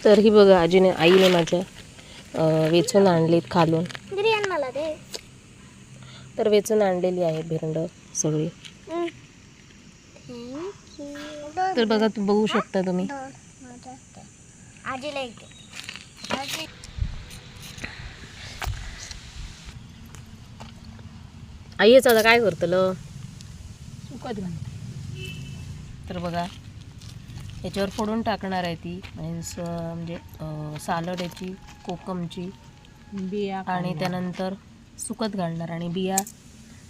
तर ही बघा आईने माझ्या वेचून आणलीत खालून. तर वेचून आणलेली आहे भिरंड सगळी. तर बघा बघू शकता तुम्ही. आई हेच आता काय करतलं सुकत घाल. तर बघा याच्यावर फोडून टाकणार आहे ती म्हणजे सालड याची कोकमची बिया आणि त्यानंतर सुकत घालणार आणि बिया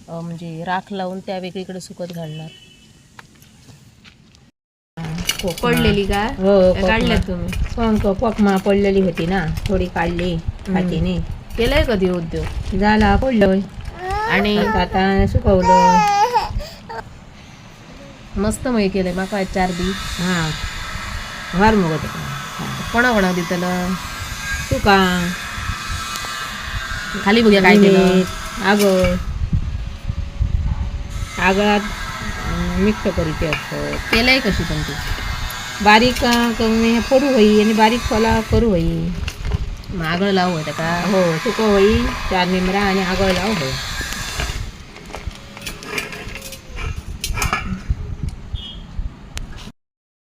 म्हणजे राख लावून त्या वेगळीकडे सुकत घालणार. पडलेली का हो काढल्यात तुम्ही? कोकमा पडलेली होती ना, थोडी काढली हातीने. केलंय कधी उद्योग? झाला पडलं आणि आता सुकवलं. मस्त मय केलंय माका 4 बी. हा फार मग कोणा दितलं तुका खाली बघूया काय केलं. आगात मिक्स करीत असतं. केलंय कशी पण ती बारीक कमी फोडू होई आणि बारीक खोला करू होई. आगळ लावू होत्या का? हो सुको होई 4 निमरा आणि आगळ लाव होई.